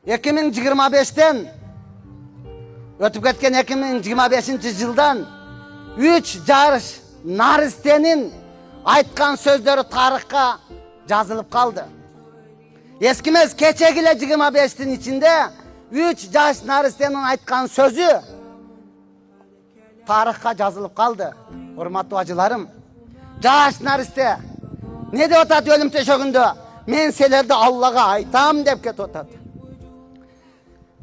2025'ten ötüp ketken 2025-жылдан 3 жарыш наристенин айтқан сөздері тарихқа жазылып қалды. Ескіміз кечегіле 25-тің içinde 3 жаш наристенин айтқан сөзі тарихқа жазылып қалды. Урматтуу ажыларым, жаш наристе не деп атат өлім төшөгүндө? Мен силерди Аллага айтам деп кетип атат.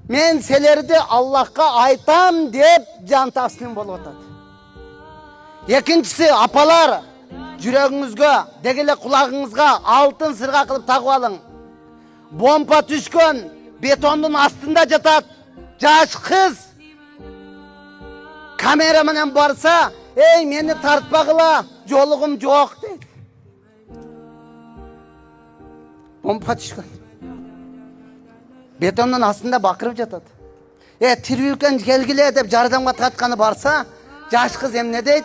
Мен силерди Аллахка айтам деп жан таслим болуп атат. Экинчиси, апалар, жүрөгүңүзгө, дегеле кулагыңызга алтын сырга кылып тагып алың. Бомба түшкөн бетондун астында жатат жаш кыз. Камера менен барса, ey мени тартпагыла, жолугум жок дейт. Бомба түшкөн. Бетондун астында бакырып жатат. Тирүүкөн келгиле деп жардамга тартканы барса, жаш кыз эмне дейт?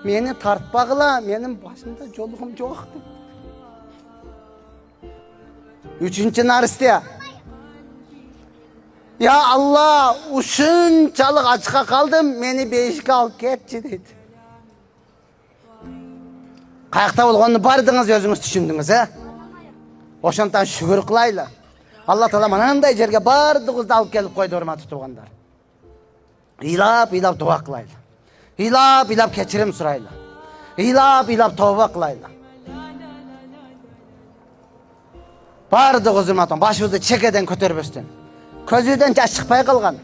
Мени тартпагыла, менин башымда жолугум жок дейт. Үчүнчү наристе. Ya Allah, ушунчалык ачка калдым, мени бейишке алып кетчи дейт. Каякта болгонун бардыңыз өзүңүз түшүндүңүз, Ошондон шүгүр кылайлы. Алла Таала мынандай жерге бардыгыбызды алып келип койду, урматтуу туугандар. Ыйлап дуа кылайлы. Ыйлап кечирим сурайлы. Ыйлап тооба кылайлы. Бардыгыбыз урматтуу, башыбызды чекеден көтөрбөстөн. Көзүдөн жаш чыкпай калган.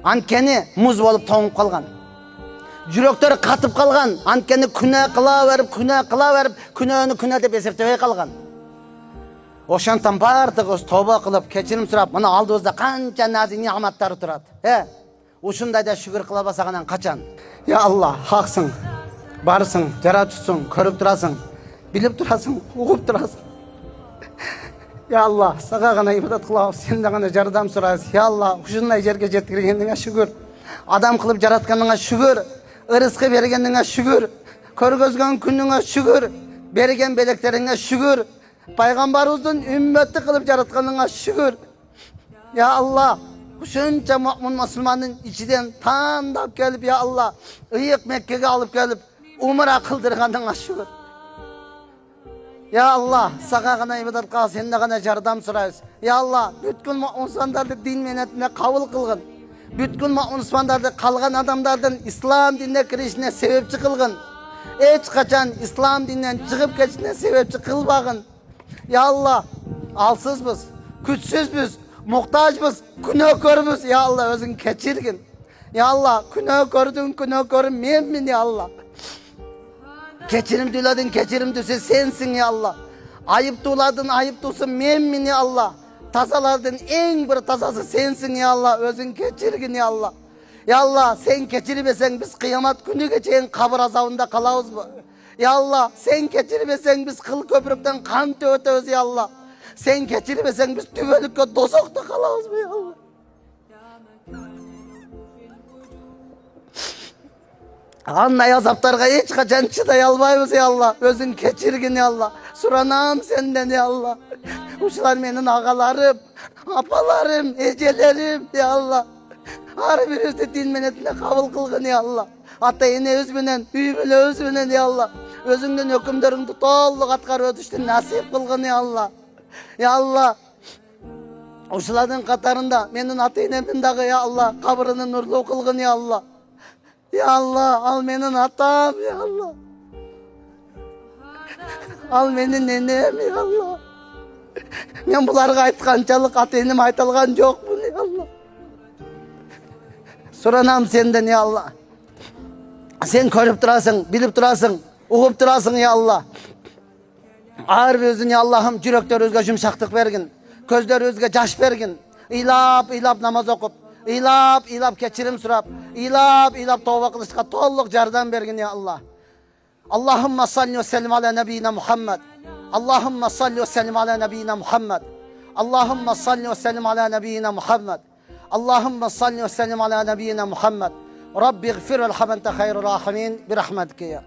Анткени муз болуп тоңуп калган. Жүрөктөрү катып калган. Анткени күнөө кыла берип, күнөөнү күнөө деп эсептебей калган. Ошондон бардыгыбыз тооба кылып, кечирим сурап, мына алдыбызда канча назик неаматтар турат. Ушундайда шүгүр кыла албасак анан качан? Я Алла, хаксың, барсың, жаратуусуң, көрүп турасың, билип турасың, угуп турасың. Ya Allah, сага гана ибадат кылабыз, сенден гана жардам сурайбыз. Ya Allah, ушундай жерге жеткиргениңе шүгүр. Адам кылып жаратканыңа шүгүр. Ырыскы бергениңе шүгүр. Көргөзгөн күнүңө шүгүр. Берген белектериңе шүгүр. Пайгамбарыбыздын үммөтү кылып жаратканыңа шүгүр. Ya Allah, ушунча мусулмандын ичинен тандап келип, ya Allah, ыйык Меккеге алып келип, умра кылдырганыңа шүгүр. Ya Allah, сага гана ибадат кылабыз, сенден гана жардам сурайбыз. Ya Allah, бүткүл мусулмандарды дин менетине кабыл кылгын. Бүткүл мусулмандарды калган адамдардын ислам динине киришине себепчи кылгын. Эч качан ислам дининен чыгып кетишине себепчи кылбагын. Ya Allah, алсызбыз, күчсүзбүз, муктажбыз, күнөөкөрбүз. Ya Allah, өзүң кечиргин. Ya Allah, күнөөкөрүм менмин, ya Allah. Keçirim diledin, keçirimdisi sensin ya Allah. Ayıptuladın, ayıptusu menmin ya Allah. Tasalardın en bir tasası sensin ya Allah. Özün keçirgin ya Allah. Ya Allah, sen keçirmesen biz kıyamet günü geçen kabir azabında kalağız mı? Ya Allah, sen keçirmesen biz kıl köprükten kan töğütöz ya Allah. Sen keçirmesen biz tübölükle dozokta kalağız mı ya Allah? Anday azaplarga hiç kaçan çıday almayız ya Allah. Özün keçirgin ya Allah. Suranam senden ya Allah. Uşlar menin ağalarım, apalarım, ecelerim ya Allah. Her birisi din menetine kabul kılgın ya Allah. Ata ene özmenen, büyümele özmenen ya Allah. Özünden hükümlerini tolluk atkar ödüştün nasip kılgın ya Allah. Ya Allah. Uşların katarında menin ata enemin dağı ya Allah. Kabrını nurlu kılgın ya Allah. Ya Allah, al menin atam ya Allah. Al menin nenem ya Allah. Men bularga aytkançalık ata enem aytalgan jokmu ya Allah. Suranam senden ya Allah. Sen körüp turasың, bilip turasың, ugup turasың ya Allah. Ağır özün ya Allah'ım, жүрөктөр özgө жумшактык бергин, көздөр özgө жаш бергин. Ыйлап намаз окуп, ыйлап кечирим сурап, ыйлап тооба кылышка толук жардам бергин ya Allah. Allahumma salli ve sellim ala nebiyina Muhammed. Allahumma salli ve sellim ala nebiyina Muhammed. Allahumma salli ve sellim ala nebiyina Muhammed. Allahumma salli ve sellim ala nebiyina Muhammed. Rabbi gfir ve rahmente hayrul rahimin bi rahmetike ya.